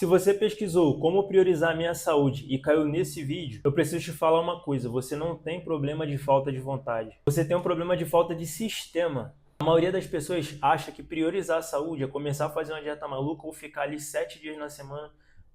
Se você pesquisou como priorizar a minha saúde e caiu nesse vídeo, eu preciso te falar uma coisa: você não tem problema de falta de vontade. Você tem um problema de falta de sistema. A maioria das pessoas acha que priorizar a saúde é começar a fazer uma dieta maluca ou ficar ali 7 dias na semana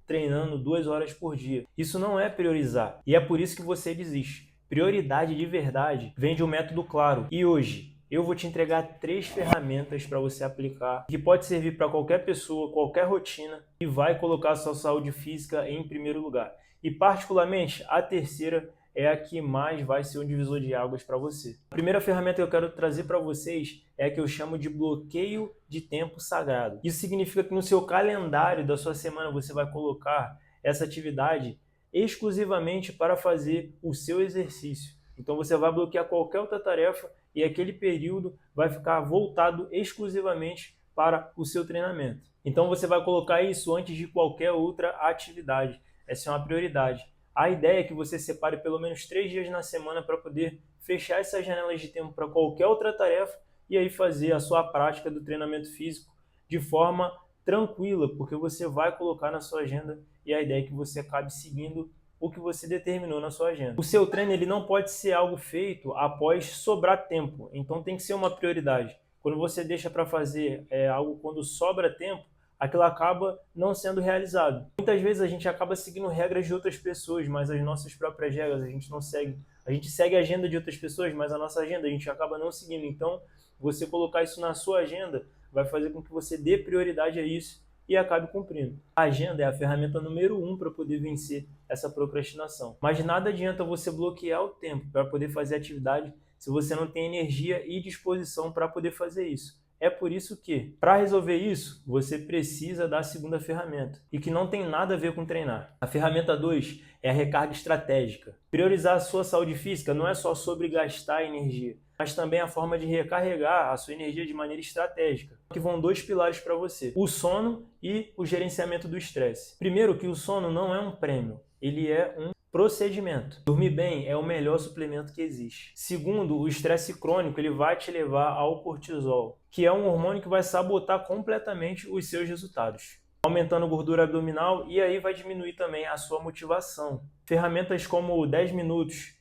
treinando 2 horas por dia. Isso não é priorizar. E é por isso que você desiste. Prioridade de verdade vem de um método claro. E hoje eu vou te entregar 3 ferramentas para você aplicar, que pode servir para qualquer pessoa, qualquer rotina, e vai colocar a sua saúde física em primeiro lugar. E particularmente, a terceira é a que mais vai ser um divisor de águas para você. A primeira ferramenta que eu quero trazer para vocês é a que eu chamo de bloqueio de tempo sagrado. Isso significa que no seu calendário da sua semana você vai colocar essa atividade exclusivamente para fazer o seu exercício. Então você vai bloquear qualquer outra tarefa e aquele período vai ficar voltado exclusivamente para o seu treinamento. Então você vai colocar isso antes de qualquer outra atividade. Essa é uma prioridade. A ideia é que você separe pelo menos 3 dias na semana para poder fechar essas janelas de tempo para qualquer outra tarefa e aí fazer a sua prática do treinamento físico de forma tranquila, porque você vai colocar na sua agenda e a ideia é que você acabe seguindo o que você determinou na sua agenda. O seu treino ele não pode ser algo feito após sobrar tempo, então tem que ser uma prioridade. Quando você deixa para fazer algo quando sobra tempo, aquilo acaba não sendo realizado. Muitas vezes a gente acaba seguindo regras de outras pessoas, mas as nossas próprias regras a gente não segue. A gente segue a agenda de outras pessoas, mas a nossa agenda a gente acaba não seguindo. Então, você colocar isso na sua agenda vai fazer com que você dê prioridade a isso e acabe cumprindo. A agenda é a ferramenta número 1 para poder vencer essa procrastinação. Mas nada adianta você bloquear o tempo para poder fazer atividade se você não tem energia e disposição para poder fazer isso. É por isso que, para resolver isso, você precisa da segunda ferramenta, e que não tem nada a ver com treinar. A ferramenta 2 é a recarga estratégica. Priorizar a sua saúde física não é só sobre gastar energia, mas também a forma de recarregar a sua energia de maneira estratégica, que vão 2 pilares para você: o sono e o gerenciamento do estresse. Primeiro, que o sono não é um prêmio, ele é um procedimento. Dormir bem é o melhor suplemento que existe. Segundo, o estresse crônico ele vai te levar ao cortisol, que é um hormônio que vai sabotar completamente os seus resultados, aumentando a gordura abdominal, e aí vai diminuir também a sua motivação. Ferramentas como 10 minutos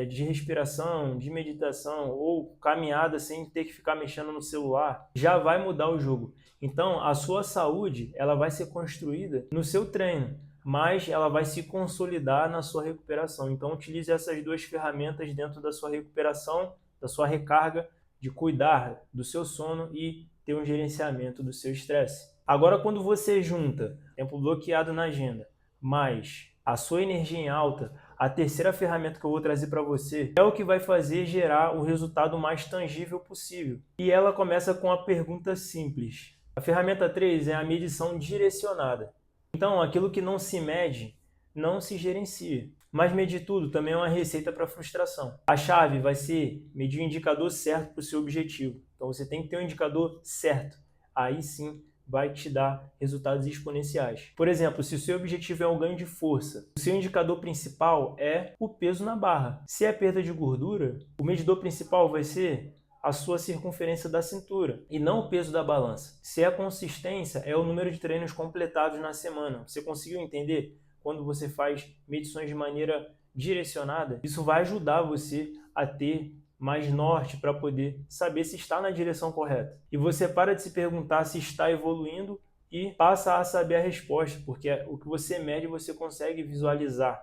de respiração, de meditação ou caminhada sem ter que ficar mexendo no celular já vai mudar o jogo. Então a sua saúde ela vai ser construída no seu treino, mas ela vai se consolidar na sua recuperação. Então utilize essas 2 ferramentas dentro da sua recuperação, da sua recarga, de cuidar do seu sono e ter um gerenciamento do seu estresse. Agora, quando você junta tempo bloqueado na agenda, mais a sua energia em alta, a terceira ferramenta que eu vou trazer para você é o que vai fazer gerar o resultado mais tangível possível. E ela começa com a pergunta simples. A ferramenta 3 é a medição direcionada. Então, aquilo que não se mede, não se gerencia. Mas medir tudo também é uma receita para frustração. A chave vai ser medir o indicador certo para o seu objetivo. Então, você tem que ter um indicador certo. Aí sim, vai te dar resultados exponenciais. Por exemplo, se o seu objetivo é o ganho de força, o seu indicador principal é o peso na barra. Se é perda de gordura, o medidor principal vai ser a sua circunferência da cintura e não o peso da balança. Se a consistência é o número de treinos completados na semana. Você conseguiu entender? Quando você faz medições de maneira direcionada, isso vai ajudar você a ter mais norte para poder saber se está na direção correta. E você para de se perguntar se está evoluindo e passa a saber a resposta, porque o que você mede você consegue visualizar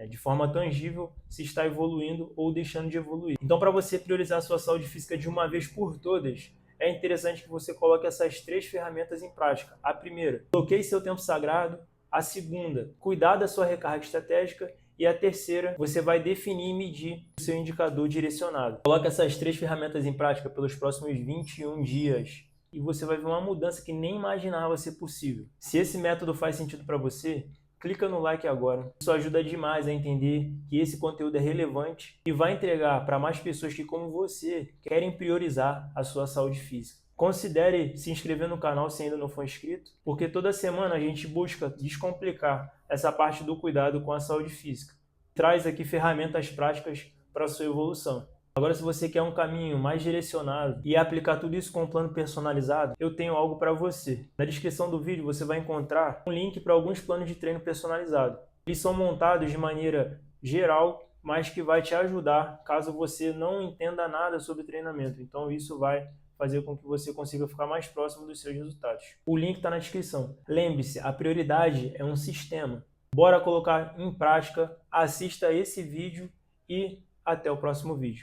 de forma tangível se está evoluindo ou deixando de evoluir. Então, para você priorizar a sua saúde física de uma vez por todas, é interessante que você coloque essas 3 ferramentas em prática. A primeira, bloqueie seu tempo sagrado. A segunda, cuidar da sua recarga estratégica. E a terceira, você vai definir e medir o seu indicador direcionado. Coloque essas 3 ferramentas em prática pelos próximos 21 dias e você vai ver uma mudança que nem imaginava ser possível. Se esse método faz sentido para você, clica no like agora. Isso ajuda demais a entender que esse conteúdo é relevante e vai entregar para mais pessoas que, como você, querem priorizar a sua saúde física. Considere se inscrever no canal se ainda não for inscrito, porque toda semana a gente busca descomplicar essa parte do cuidado com a saúde física. Traz aqui ferramentas práticas para a sua evolução. Agora, se você quer um caminho mais direcionado e aplicar tudo isso com um plano personalizado, eu tenho algo para você. Na descrição do vídeo você vai encontrar um link para alguns planos de treino personalizado. Eles são montados de maneira geral, mas que vai te ajudar caso você não entenda nada sobre treinamento. Então isso vai fazer com que você consiga ficar mais próximo dos seus resultados. O link está na descrição. Lembre-se, a prioridade é um sistema. Bora colocar em prática, assista esse vídeo e até o próximo vídeo.